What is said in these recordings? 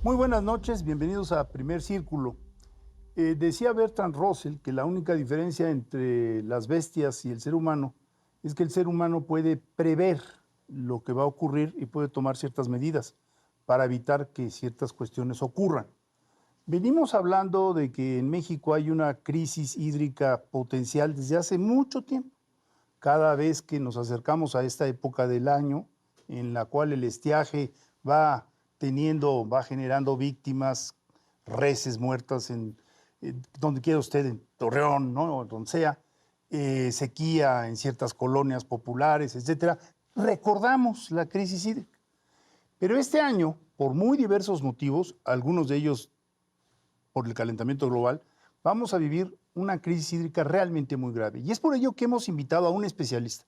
Muy buenas noches, bienvenidos a Primer Círculo. Decía Bertrand Russell que la única diferencia entre las bestias y el ser humano es que el ser humano puede prever lo que va a ocurrir y puede tomar ciertas medidas para evitar que ciertas cuestiones ocurran. Venimos hablando de que en México hay una crisis hídrica potencial desde hace mucho tiempo. Cada vez que nos acercamos a esta época del año en la cual el estiaje va generando víctimas, reses muertas en donde quiera usted, en Torreón, ¿no? O donde sea, sequía en ciertas colonias populares, etcétera. Recordamos la crisis hídrica. Pero este año, por muy diversos motivos, algunos de ellos por el calentamiento global, vamos a vivir una crisis hídrica realmente muy grave. Y es por ello que hemos invitado a un especialista,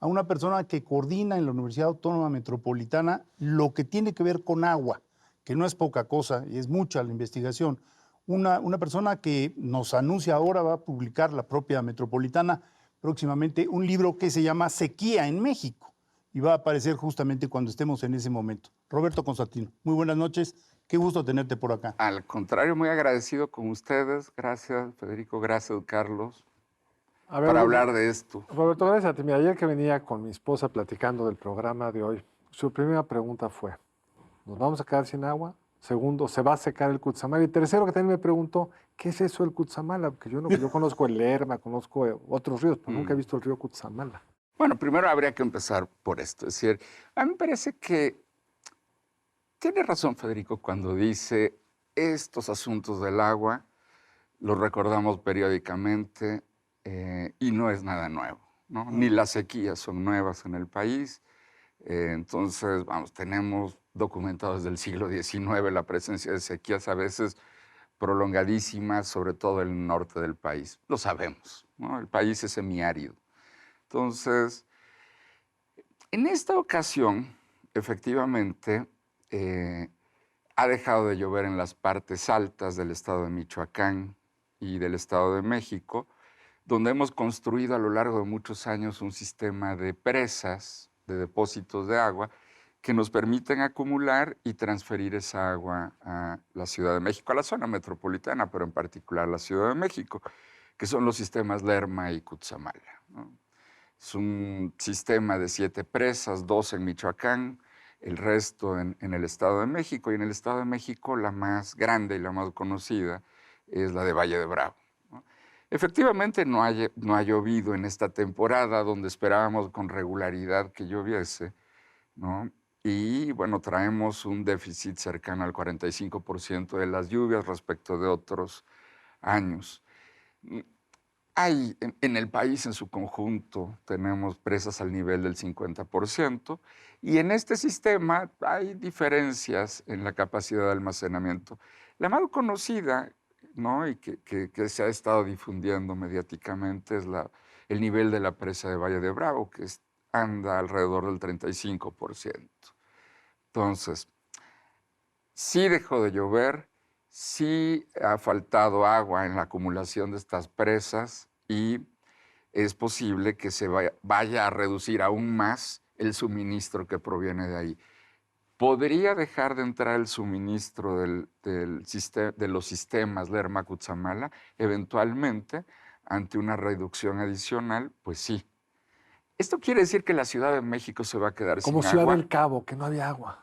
a una persona que coordina en la Universidad Autónoma Metropolitana lo que tiene que ver con agua, que no es poca cosa, y es mucha la investigación. Una persona que nos anuncia ahora, va a publicar la propia Metropolitana próximamente un libro que se llama Sequía en México, y va a aparecer justamente cuando estemos en ese momento. Roberto Constantino, muy buenas noches, qué gusto tenerte por acá. Al contrario, muy agradecido con ustedes. Gracias, Federico, gracias, Carlos, A ver, para hablar de esto. Roberto, gracias a ti. Mira, ayer que venía con mi esposa platicando del programa de hoy, su primera pregunta fue, ¿nos vamos a quedar sin agua? Segundo, ¿se va a secar el Cutzamala? Y tercero, que también me preguntó, ¿qué es eso del Cutzamala? Porque yo conozco el Lerma, conozco otros ríos, pero nunca he visto el río Cutzamala. Bueno, primero habría que empezar por esto. Es decir, a mí me parece que tiene razón Federico cuando dice estos asuntos del agua los recordamos periódicamente y no es nada nuevo, ¿no? Ni las sequías son nuevas en el país. Entonces, vamos, tenemos documentado desde el siglo XIX la presencia de sequías a veces prolongadísimas, sobre todo en el norte del país. Lo sabemos, ¿no? El país es semiárido. Entonces, en esta ocasión, efectivamente, ha dejado de llover en las partes altas del estado de Michoacán y del estado de México, donde hemos construido a lo largo de muchos años un sistema de presas, de depósitos de agua, que nos permiten acumular y transferir esa agua a la Ciudad de México, a la zona metropolitana, pero en particular a la Ciudad de México, que son los sistemas Lerma y Cutzamala, ¿no? Es un sistema de 7 presas, 2 en Michoacán, el resto en el Estado de México. Y en el Estado de México la más grande y la más conocida es la de Valle de Bravo, ¿no? Efectivamente no ha llovido en esta temporada donde esperábamos con regularidad que lloviese, ¿no? Y bueno, traemos un déficit cercano al 45% de las lluvias respecto de otros años. Hay en el país en su conjunto tenemos presas al nivel del 50% y en este sistema hay diferencias en la capacidad de almacenamiento. La más conocida, ¿no? Y que se ha estado difundiendo mediáticamente es el nivel de la presa de Valle de Bravo, que anda alrededor del 35%. Entonces, sí dejó de llover, sí ha faltado agua en la acumulación de estas presas y es posible que se vaya a reducir aún más el suministro que proviene de ahí. ¿Podría dejar de entrar el suministro de los sistemas Lerma-Cutzamala eventualmente ante una reducción adicional? Pues sí. Esto quiere decir que la Ciudad de México se va a quedar Como sin Ciudad agua. del Cabo, que no había agua.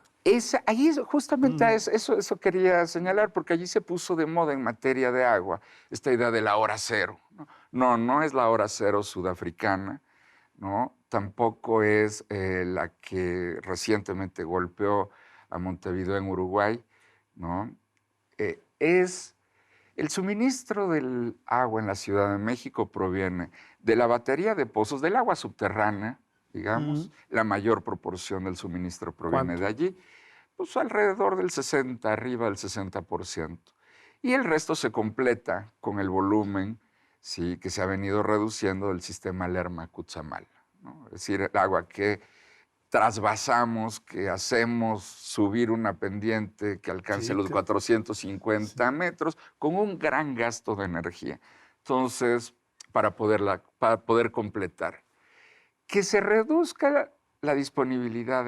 Justamente eso quería señalar, porque allí se puso de moda en materia de agua esta idea de la hora cero, ¿no? No es la hora cero sudafricana, ¿no? Tampoco es la que recientemente golpeó a Montevideo en Uruguay, ¿no? Es el suministro del agua en la Ciudad de México proviene de la batería de pozos del agua subterránea, digamos. La mayor proporción del suministro proviene ¿Cuánto? de allí, pues alrededor del 60, arriba del 60%. Y el resto se completa con el volumen, sí, que se ha venido reduciendo del sistema Lerma-Cutzamala, ¿no? Es decir, el agua que trasvasamos, que hacemos subir una pendiente que alcance los 450 metros con un gran gasto de energía. Entonces, para poder completar. Que se reduzca la disponibilidad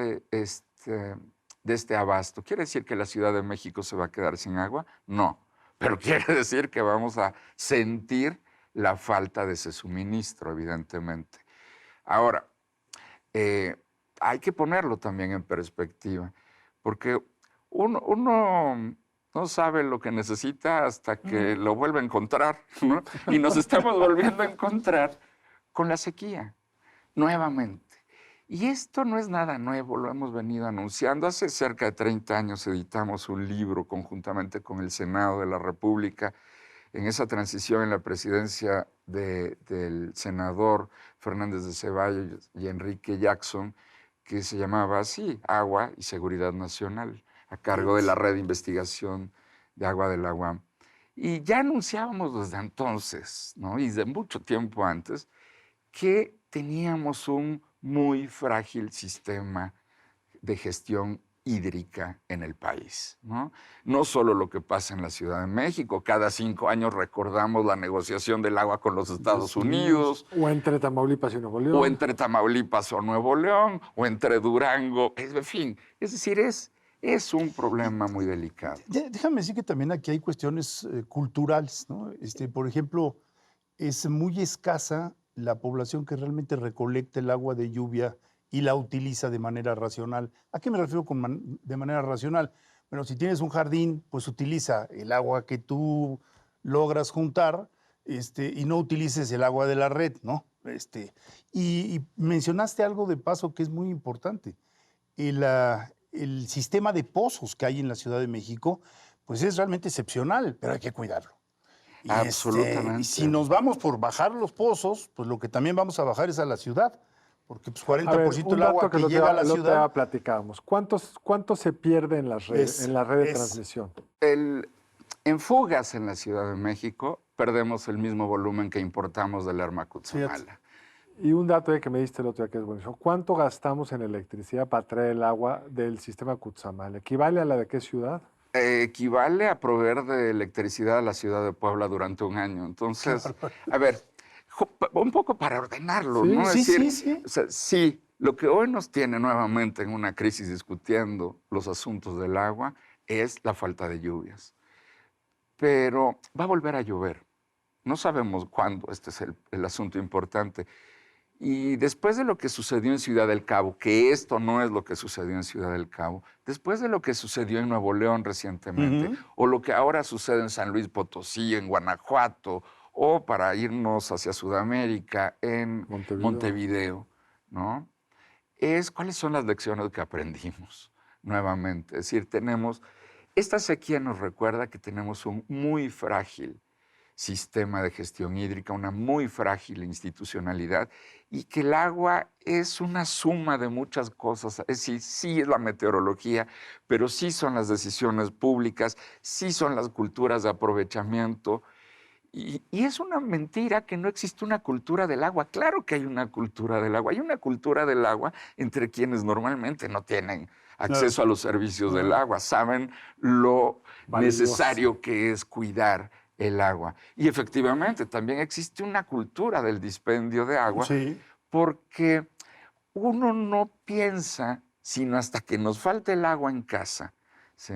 de este abasto. ¿Quiere decir que la Ciudad de México se va a quedar sin agua? No, pero quiere decir que vamos a sentir la falta de ese suministro, evidentemente. Ahora, hay que ponerlo también en perspectiva, porque uno no sabe lo que necesita hasta que lo vuelve a encontrar, ¿no? Y nos estamos volviendo a encontrar con la sequía, nuevamente. Y esto no es nada nuevo, lo hemos venido anunciando. Hace cerca de 30 años editamos un libro conjuntamente con el Senado de la República, en esa transición en la presidencia del senador Fernández de Ceballos y Enrique Jackson, que se llamaba así, Agua y Seguridad Nacional, a cargo de la Red de Investigación de Agua de la UAM. Y ya anunciábamos desde entonces, ¿no? Y de mucho tiempo antes, que teníamos un muy frágil sistema de gestión hídrica en el país, ¿no? No solo lo que pasa en la Ciudad de México, cada 5 años recordamos la negociación del agua con los Estados Unidos. O entre Tamaulipas y Nuevo León. O entre Tamaulipas o Nuevo León, o entre Durango, en fin. Es decir, es un problema muy delicado. Déjame decir que también aquí hay cuestiones culturales, ¿no? Por ejemplo, es muy escasa la población que realmente recolecta el agua de lluvia y la utiliza de manera racional. ¿A qué me refiero con de manera racional? Bueno, si tienes un jardín, pues utiliza el agua que tú logras juntar y no utilices el agua de la red, ¿no? Y mencionaste algo de paso que es muy importante. El sistema de pozos que hay en la Ciudad de México, pues es realmente excepcional, pero hay que cuidarlo. Y Absolutamente. y si nos vamos por bajar los pozos, pues lo que también vamos a bajar es a la ciudad, porque pues 40% del agua que llega a la ciudad... platicábamos. ¿Cuánto se pierde en la red de transmisión? En fugas en la Ciudad de México perdemos el mismo volumen que importamos del Lerma Cutzamala. Fíjate. Y un dato que me diste el otro día que es buenísimo. ¿Cuánto gastamos en electricidad para traer el agua del sistema Cutzamala? ¿Equivale a la de qué ciudad? Equivale a proveer de electricidad a la ciudad de Puebla durante un año. Entonces, a ver, un poco para ordenarlo, Sí, ¿no? sí, es decir, sí. O sea, sí, lo que hoy nos tiene nuevamente en una crisis discutiendo los asuntos del agua es la falta de lluvias. Pero va a volver a llover. No sabemos cuándo, este es el asunto importante. Y después de lo que sucedió en Ciudad del Cabo, que esto no es lo que sucedió en Ciudad del Cabo, después de lo que sucedió en Nuevo León recientemente, o lo que ahora sucede en San Luis Potosí, en Guanajuato, o para irnos hacia Sudamérica, en Montevideo, ¿no? ¿Cuáles son las lecciones que aprendimos nuevamente? Es decir, esta sequía nos recuerda que tenemos un muy frágil sistema de gestión hídrica, una muy frágil institucionalidad y que el agua es una suma de muchas cosas. Es decir, sí es la meteorología, pero sí son las decisiones públicas, sí son las culturas de aprovechamiento. Y es una mentira que no existe una cultura del agua. Claro que hay una cultura del agua. Hay una cultura del agua entre quienes normalmente no tienen acceso a los servicios del agua, saben lo necesario que es cuidar el agua. Y efectivamente también existe una cultura del dispendio de agua, porque uno no piensa, sino hasta que nos falte el agua en casa, ¿sí?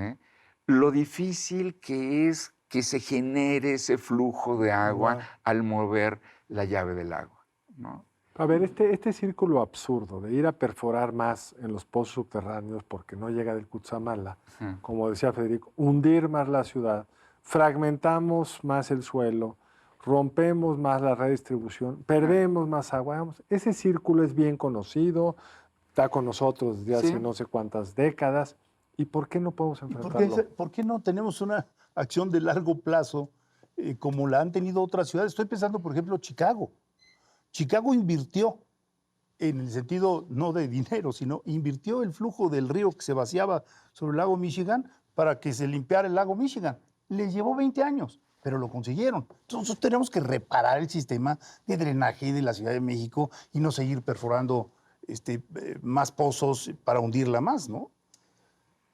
Lo difícil que es que se genere ese flujo de agua al mover la llave del agua, ¿no? A ver, este círculo absurdo de ir a perforar más en los pozos subterráneos porque no llega del Cutzamala, como decía Federico, hundir más la ciudad, fragmentamos más el suelo, rompemos más la redistribución, perdemos más agua. Vamos, ese círculo es bien conocido, está con nosotros desde hace no sé cuántas décadas. ¿Y por qué no podemos enfrentarlo? ¿Por qué no tenemos una acción de largo plazo como la han tenido otras ciudades? Estoy pensando, por ejemplo, Chicago. Chicago invirtió, en el sentido no de dinero, sino invirtió el flujo del río que se vaciaba sobre el lago Michigan para que se limpiara el lago Michigan. Les llevó 20 años, pero lo consiguieron. Entonces tenemos que reparar el sistema de drenaje de la Ciudad de México y no seguir perforando más pozos para hundirla más, ¿no?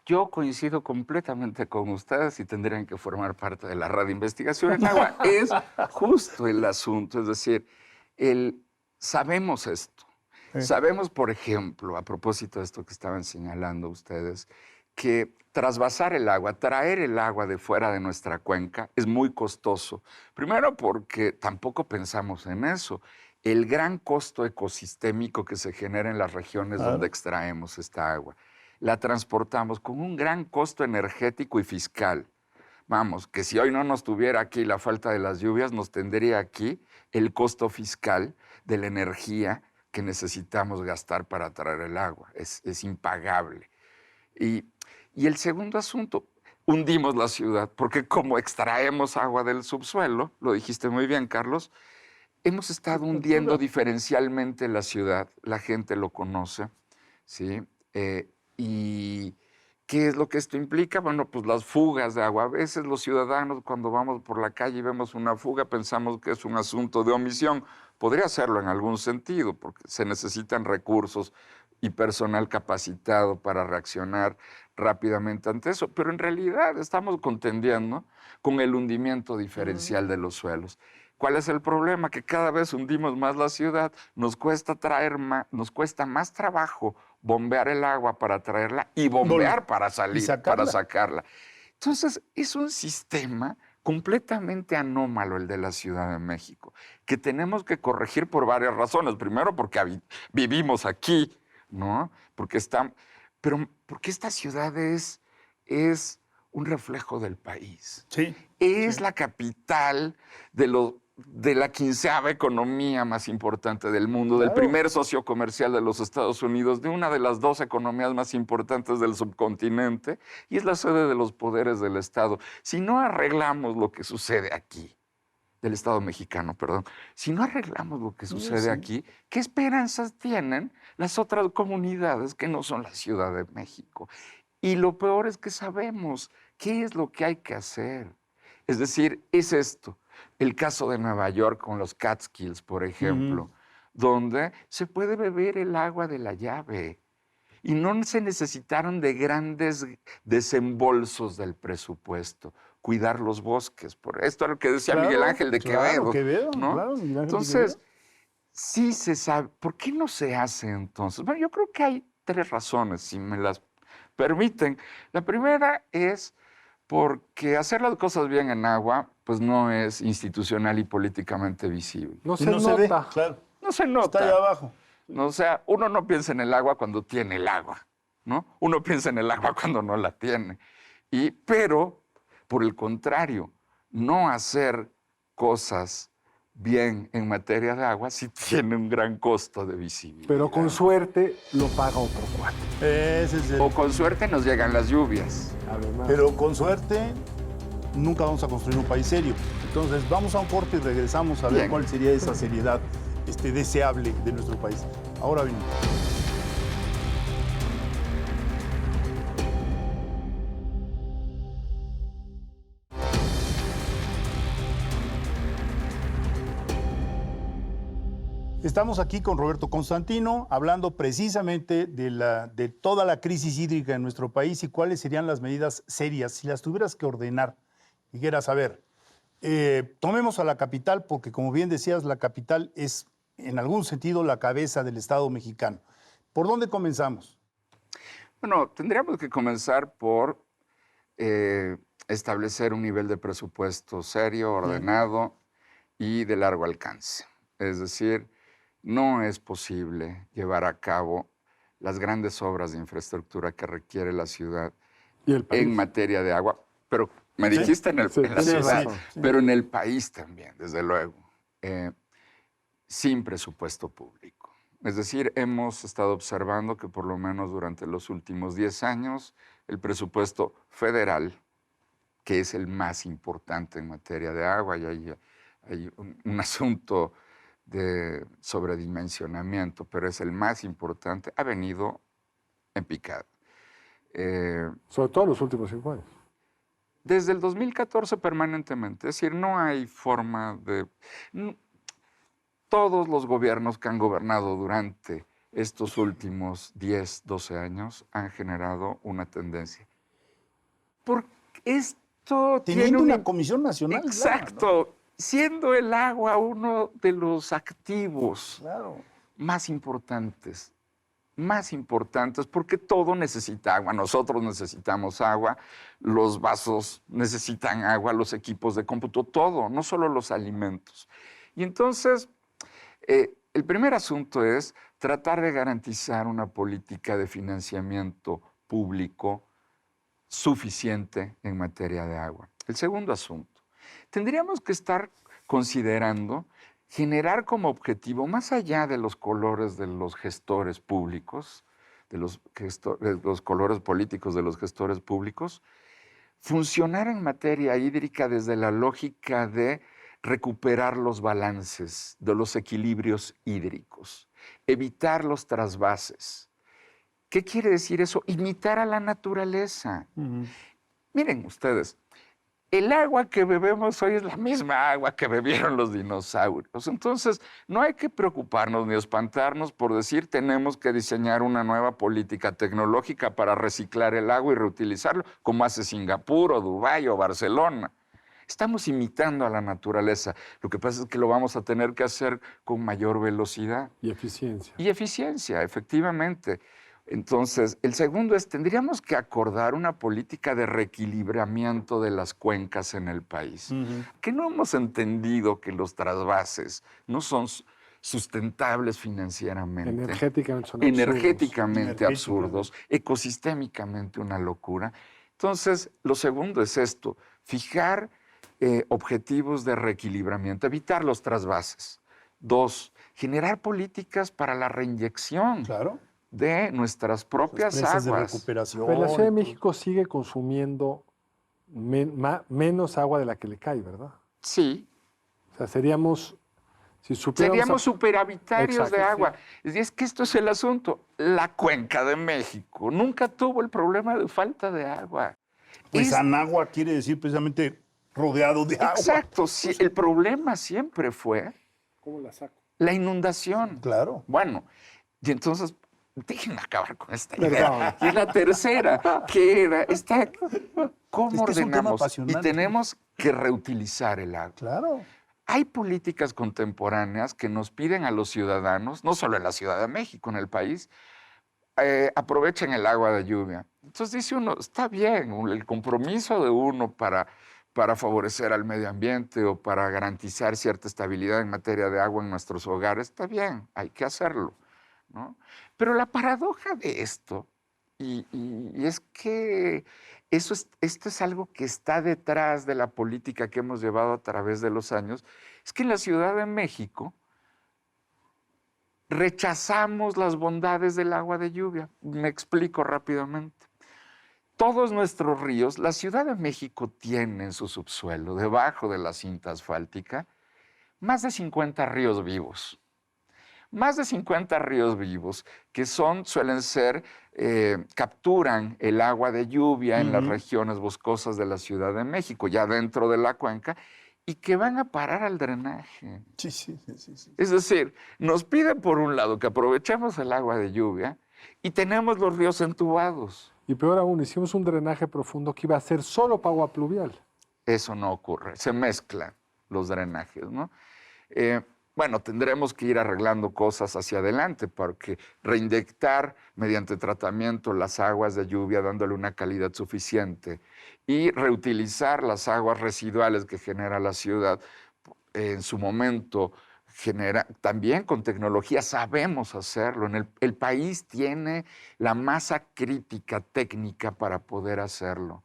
Yo coincido completamente con ustedes y tendrían que formar parte de la Red de Investigación en Agua. Es justo el asunto, es decir, sabemos esto. Sabemos, por ejemplo, a propósito de esto que estaban señalando ustedes, que trasvasar el agua, traer el agua de fuera de nuestra cuenca es muy costoso. Primero porque tampoco pensamos en eso. El gran costo ecosistémico que se genera en las regiones donde extraemos esta agua. La transportamos con un gran costo energético y fiscal. Vamos, que si hoy no nos tuviera aquí la falta de las lluvias, nos tendría aquí el costo fiscal de la energía que necesitamos gastar para traer el agua. Es impagable. Y el segundo asunto, hundimos la ciudad, porque como extraemos agua del subsuelo, lo dijiste muy bien, Carlos, hemos estado hundiendo diferencialmente la ciudad, la gente lo conoce, ¿sí? ¿Y qué es lo que esto implica? Bueno, pues las fugas de agua. A veces los ciudadanos cuando vamos por la calle y vemos una fuga pensamos que es un asunto de omisión. Podría serlo en algún sentido, porque se necesitan recursos y personal capacitado para reaccionar rápidamente ante eso, pero en realidad estamos contendiendo con el hundimiento diferencial de los suelos. ¿Cuál es el problema? Que cada vez hundimos más la ciudad, nos cuesta más trabajo bombear el agua para traerla y bombear para salir, para sacarla. Entonces, es un sistema completamente anómalo el de la Ciudad de México, que tenemos que corregir por varias razones. Primero, porque vivimos aquí, ¿no? Pero porque esta ciudad es un reflejo del país. Sí. Es la capital de la 15ª economía más importante del mundo, del primer socio comercial de los Estados Unidos, de una de las 2 economías más importantes del subcontinente, y es la sede de los poderes del Estado. Si no arreglamos lo que sucede aquí, del Estado mexicano, perdón, si no arreglamos lo que sucede aquí, ¿qué esperanzas tienen las otras comunidades que no son la Ciudad de México? Y lo peor es que sabemos qué es lo que hay que hacer. Es decir, es esto. El caso de Nueva York con los Catskills, por ejemplo, donde se puede beber el agua de la llave y no se necesitaron de grandes desembolsos del presupuesto. Cuidar los bosques, por esto es lo que decía Miguel Ángel de Quevedo, ¿no? Entonces, sí se sabe. ¿Por qué no se hace entonces? Bueno, yo creo que hay 3 razones, si me las permiten. La primera es porque hacer las cosas bien en agua, pues no es institucional y políticamente visible. No se nota. Claro. No se nota. Está ahí abajo. No, o sea, uno no piensa en el agua cuando tiene el agua, ¿no? Uno piensa en el agua cuando no la tiene. Pero, por el contrario, no hacer cosas bien en materia de agua sí tiene un gran costo de visibilidad. Pero con suerte lo paga otro cuate. Ese es el... O con suerte nos llegan las lluvias. Además. Pero con suerte nunca vamos a construir un país serio. Entonces vamos a un corte y regresamos a ver Bien. cuál sería esa seriedad deseable de nuestro país. Ahora venimos. Estamos aquí con Roberto Constantino hablando precisamente de toda la crisis hídrica en nuestro país y cuáles serían las medidas serias. Si las tuvieras que ordenar, dijeras, a ver, tomemos a la capital porque, como bien decías, la capital es, en algún sentido, la cabeza del Estado mexicano. ¿Por dónde comenzamos? Bueno, tendríamos que comenzar por establecer un nivel de presupuesto serio, ordenado y de largo alcance. Es decir, no es posible llevar a cabo las grandes obras de infraestructura que requiere la ciudad ¿Y el país? en materia de agua, pero me dijiste en la tienes ciudad, razón, sí. pero en el país también, desde luego, sin presupuesto público. Es decir, hemos estado observando que por lo menos durante los últimos 10 años el presupuesto federal, que es el más importante en materia de agua, y hay un asunto de sobredimensionamiento, pero es el más importante, ha venido en picada. Sobre todo los últimos 5 años. Desde el 2014 permanentemente, es decir, no hay forma de... Todos los gobiernos que han gobernado durante estos últimos 10, 12 años han generado una tendencia. Porque esto Teniendo tiene una comisión nacional. Exacto. Siendo el agua uno de los activos Claro. más importantes más importantes porque todo necesita agua. Nosotros necesitamos agua, los vasos necesitan agua, los equipos de cómputo, todo, no solo los alimentos. Y entonces, el primer asunto es tratar de garantizar una política de financiamiento público suficiente en materia de agua. El segundo asunto, tendríamos que estar considerando generar como objetivo, más allá de los colores de los gestores públicos, de los colores políticos de los gestores públicos, funcionar en materia hídrica desde la lógica de recuperar los balances, de los equilibrios hídricos, evitar los trasvases. ¿Qué quiere decir eso? Imitar a la naturaleza. Miren ustedes, el agua que bebemos hoy es la misma agua que bebieron los dinosaurios. Entonces, no hay que preocuparnos ni espantarnos por decir tenemos que diseñar una nueva política tecnológica para reciclar el agua y reutilizarlo, como hace Singapur o Dubái o Barcelona. Estamos imitando a la naturaleza. Lo que pasa es que lo vamos a tener que hacer con mayor velocidad. Y eficiencia. Y eficiencia, efectivamente. Entonces, el segundo es, tendríamos que acordar una política de reequilibramiento de las cuencas en el país. Que no hemos entendido que los trasvases no son sustentables financieramente. Energéticamente son energéticamente absurdos, ecosistémicamente una locura. Entonces, lo segundo es esto, fijar objetivos de reequilibramiento, evitar los trasvases. 2, generar políticas para la reinyección. Claro. De nuestras propias aguas. De recuperación. Pero la Ciudad de México sigue consumiendo menos agua de la que le cae, ¿verdad? Sí. O sea, seríamos superavitarios. Exacto, de agua. Sí. Es que esto es el asunto. La cuenca de México nunca tuvo el problema de falta de agua. Pues Anagua quiere decir precisamente rodeado de agua. Exacto. Sí, el problema siempre fue... ¿Cómo la saco? La inundación. Claro. Bueno, y entonces... Déjenme acabar con esta idea. Y la tercera, que era ¿cómo ordenamos? Y tenemos que reutilizar el agua. Claro. Hay políticas contemporáneas que nos piden a los ciudadanos, no solo en la Ciudad de México, en el país, aprovechen el agua de lluvia. Entonces dice uno, está bien, el compromiso de uno para favorecer al medio ambiente o para garantizar cierta estabilidad en materia de agua en nuestros hogares, está bien, hay que hacerlo, ¿no? Pero la paradoja de esto, y es que esto es algo que está detrás de la política que hemos llevado a través de los años, es que en la Ciudad de México rechazamos las bondades del agua de lluvia. Me explico rápidamente. Todos nuestros ríos, la Ciudad de México tiene en su subsuelo, debajo de la cinta asfáltica, más de 50 ríos vivos. Más de 50 ríos vivos que suelen ser, capturan el agua de lluvia en las regiones boscosas de la Ciudad de México, ya dentro de la cuenca, y que van a parar al drenaje. Sí. Es decir, nos piden por un lado que aprovechemos el agua de lluvia y tenemos los ríos entubados. Y peor aún, hicimos un drenaje profundo que iba a ser solo para agua pluvial. Eso no ocurre, se mezclan los drenajes, ¿no? Bueno, tendremos que ir arreglando cosas hacia adelante porque reinyectar mediante tratamiento las aguas de lluvia dándole una calidad suficiente y reutilizar las aguas residuales que genera la ciudad en su momento también con tecnología sabemos hacerlo. El país tiene la masa crítica técnica para poder hacerlo.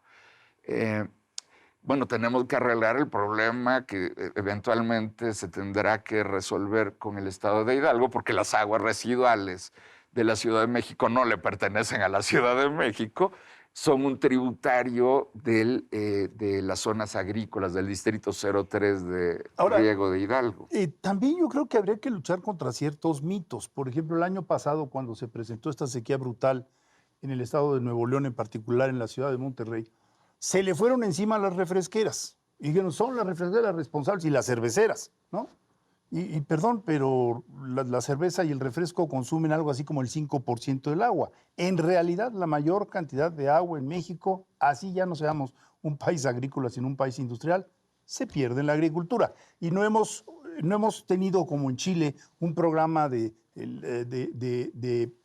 Bueno, tenemos que arreglar el problema que eventualmente se tendrá que resolver con el Estado de Hidalgo, porque las aguas residuales de la Ciudad de México no le pertenecen a la Ciudad de México, son un tributario de las zonas agrícolas del Distrito 03 de Riego de Hidalgo. También yo creo que habría que luchar contra ciertos mitos. Por ejemplo, el año pasado, cuando se presentó esta sequía brutal en el estado de Nuevo León, en particular en la ciudad de Monterrey, se le fueron encima las refresqueras. Y dijeron, son las refresqueras responsables y las cerveceras, ¿no? Y perdón, pero la cerveza y el refresco consumen algo así como el 5% del agua. En realidad, la mayor cantidad de agua en México, así ya no seamos un país agrícola, sino un país industrial, se pierde en la agricultura. Y no hemos tenido, como en Chile, un programa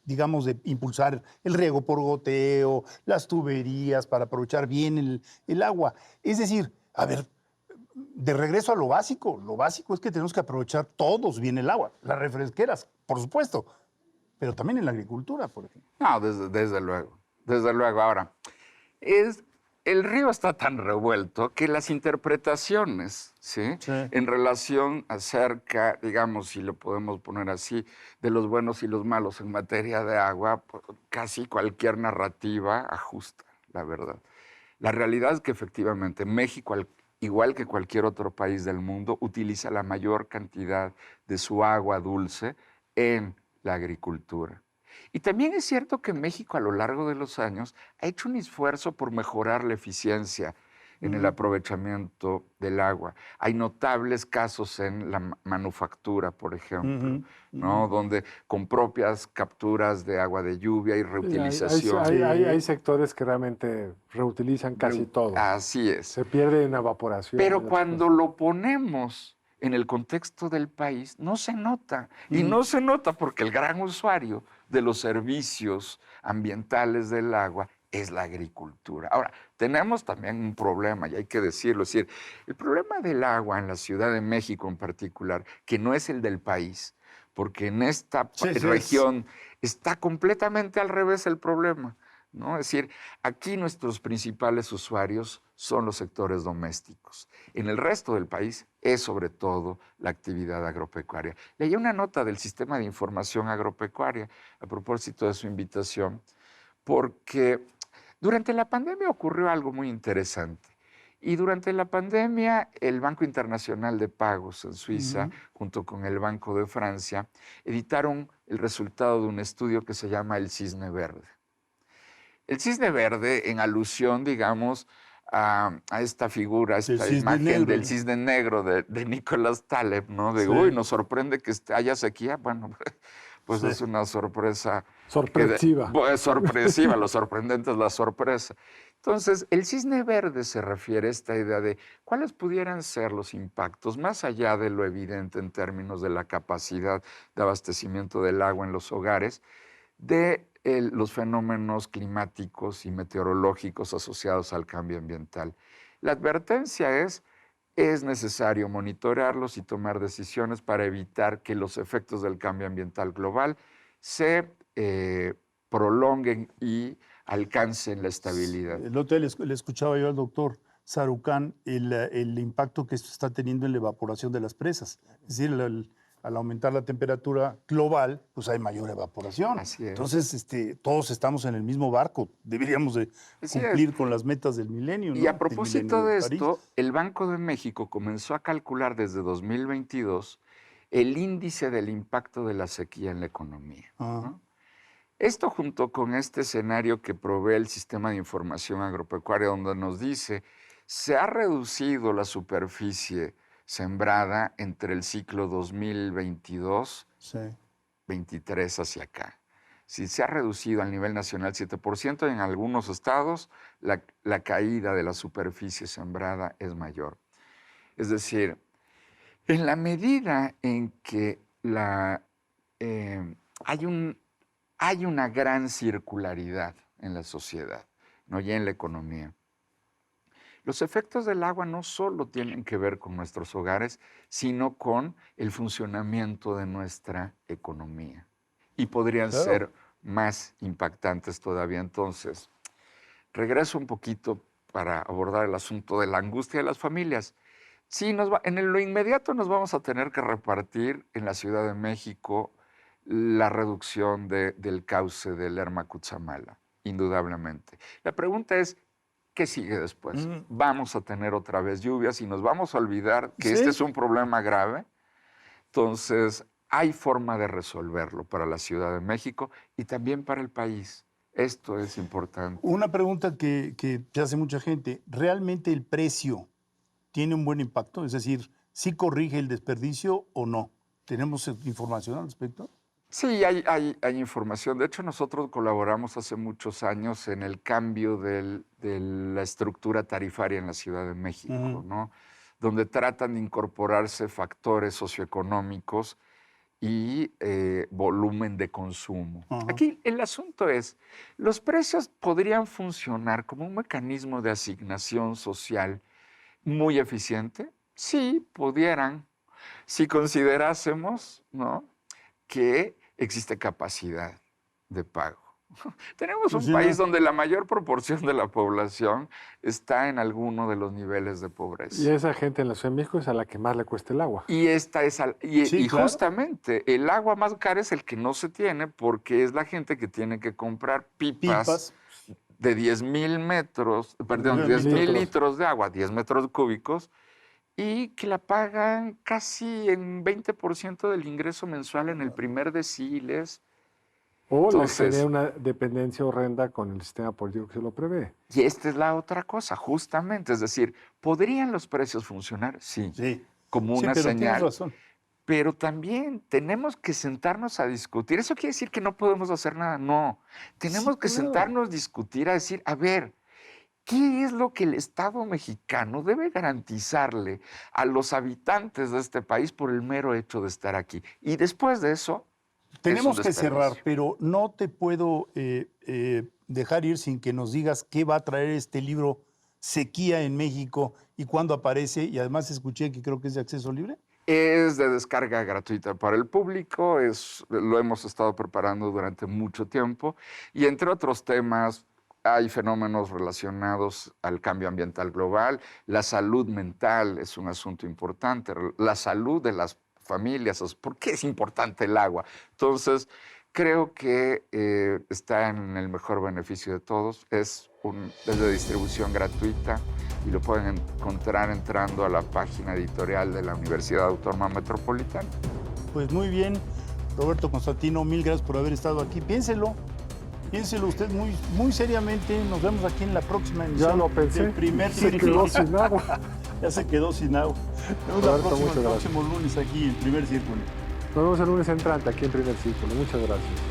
digamos, de impulsar el riego por goteo, las tuberías para aprovechar bien el agua. Es decir, a ver, de regreso a lo básico es que tenemos que aprovechar todos bien el agua. Las refresqueras, por supuesto, pero también en la agricultura, por ejemplo. No, desde luego, desde luego. Ahora, el río está tan revuelto que las interpretaciones, ¿sí? Sí. En relación acerca, digamos, si lo podemos poner así, de los buenos y los malos en materia de agua, casi cualquier narrativa ajusta, la verdad. La realidad es que efectivamente México, igual que cualquier otro país del mundo, utiliza la mayor cantidad de su agua dulce en la agricultura. Y también es cierto que México a lo largo de los años ha hecho un esfuerzo por mejorar la eficiencia en el aprovechamiento del agua. Hay notables casos en la manufactura, por ejemplo, ¿no? Donde con propias capturas de agua de lluvia y reutilización. Hay sectores que realmente reutilizan casi todo. Así es. Se pierde en evaporación. Pero cuando lo ponemos en el contexto del país, no se nota. Y no se nota porque el gran usuario de los servicios ambientales del agua es la agricultura. Ahora, tenemos también un problema, y hay que decirlo, es decir, el problema del agua en la Ciudad de México en particular, que no es el del país, porque en esta región está completamente al revés el problema, ¿no? Es decir, aquí nuestros principales usuarios son los sectores domésticos. En el resto del país es sobre todo la actividad agropecuaria. Leí una nota del Sistema de Información Agropecuaria a propósito de su invitación, porque durante la pandemia ocurrió algo muy interesante. Y durante la pandemia, el Banco Internacional de Pagos en Suiza, junto con el Banco de Francia, editaron el resultado de un estudio que se llama el Cisne Verde. El cisne verde, en alusión, digamos, a esta figura, a esta imagen del cisne negro de Nicolás Taleb, ¿no? De, uy, nos sorprende que haya sequía. Bueno, pues es una sorpresa. Sorpresiva. Es sorpresiva, lo sorprendente es la sorpresa. Entonces, el cisne verde se refiere a esta idea de cuáles pudieran ser los impactos, más allá de lo evidente en términos de la capacidad de abastecimiento del agua en los hogares, de los fenómenos climáticos y meteorológicos asociados al cambio ambiental. La advertencia es necesario monitorearlos y tomar decisiones para evitar que los efectos del cambio ambiental global se prolonguen y alcancen la estabilidad. El otro día le escuchaba yo al doctor Sarucán el impacto que esto está teniendo en la evaporación de las presas. Es decir, al aumentar la temperatura global, pues hay mayor evaporación. Así es. Entonces, todos estamos en el mismo barco. Deberíamos de cumplir con las metas del milenio, ¿no? Y a propósito de esto, el Banco de México comenzó a calcular desde 2022 el índice del impacto de la sequía en la economía, ¿no? Esto junto con este escenario que provee el Sistema de Información Agropecuaria, donde nos dice, se ha reducido la superficie sembrada entre el ciclo 2022-23 hacia acá. Si se ha reducido a nivel nacional 7%, en algunos estados la caída de la superficie sembrada es mayor. Es decir, en la medida en que hay una gran circularidad en la sociedad, ¿no? Y en la economía, los efectos del agua no solo tienen que ver con nuestros hogares, sino con el funcionamiento de nuestra economía. Y podrían ser más impactantes todavía. Entonces, regreso un poquito para abordar el asunto de la angustia de las familias. Sí, en lo inmediato nos vamos a tener que repartir en la Ciudad de México la reducción del cauce del Lerma Cutzamala, indudablemente. La pregunta es, ¿qué sigue después? ¿Vamos a tener otra vez lluvias y nos vamos a olvidar que este es un problema grave? Entonces, hay forma de resolverlo para la Ciudad de México y también para el país. Esto es importante. Una pregunta que se hace mucha gente, ¿realmente el precio tiene un buen impacto? Es decir, ¿sí corrige el desperdicio o no? ¿Tenemos información al respecto? Sí, hay información. De hecho, nosotros colaboramos hace muchos años en el cambio de la estructura tarifaria en la Ciudad de México, ¿no? donde tratan de incorporarse factores socioeconómicos y volumen de consumo. Ajá. Aquí el asunto es, los precios podrían funcionar como un mecanismo de asignación social muy eficiente. Sí, pudieran, si considerásemos, ¿no?, que existe capacidad de pago. Tenemos un Sí, país ¿no? donde la mayor proporción de la población está en alguno de los niveles de pobreza. Y esa gente en la Ciudad de México es a la que más le cuesta el agua. Y esta es Sí, claro. justamente el agua más cara es el que no se tiene porque es la gente que tiene que comprar pipas de 10,000 metros, perdón, 10,000 litros. litros de agua, 10 metros cúbicos, y que la pagan casi en 20% del ingreso mensual en el primer deciles. O Entonces, les genera una dependencia horrenda con el sistema político que se lo prevé. y esta es la otra cosa, justamente, es decir, ¿podrían los precios funcionar? Sí, Sí. como Sí, una pero tienes señal. razón. Pero también tenemos que sentarnos a discutir. ¿Eso quiere decir que no podemos hacer nada? No. Tenemos Sí, que claro. sentarnos a discutir, a decir, a ver, ¿qué es lo que el Estado mexicano debe garantizarle a los habitantes de este país por el mero hecho de estar aquí? Y después de eso, Tenemos es un que cerrar, desperdicio. pero no te puedo dejar ir sin que nos digas qué va a traer este libro Sequía en México y cuándo aparece. Y además escuché que creo que es de acceso libre. Es de descarga gratuita para el público, lo hemos estado preparando durante mucho tiempo y entre otros temas hay fenómenos relacionados al cambio ambiental global, la salud mental es un asunto importante, la salud de las familias, ¿por qué es importante el agua? Entonces, creo que está en el mejor beneficio de todos, es de distribución gratuita y lo pueden encontrar entrando a la página editorial de la Universidad Autónoma Metropolitana. Pues muy bien, Roberto Constantino, mil gracias por haber estado aquí. Piénselo usted muy, muy seriamente. Nos vemos aquí en la próxima emisión. Ya lo pensé. del primer Se quedó círculo. sin agua. Ya se quedó sin agua. Nos vemos Roberto, el muchas gracias. próximo lunes aquí en Primer Círculo. Nos vemos el lunes entrante aquí en Primer Círculo. Muchas gracias.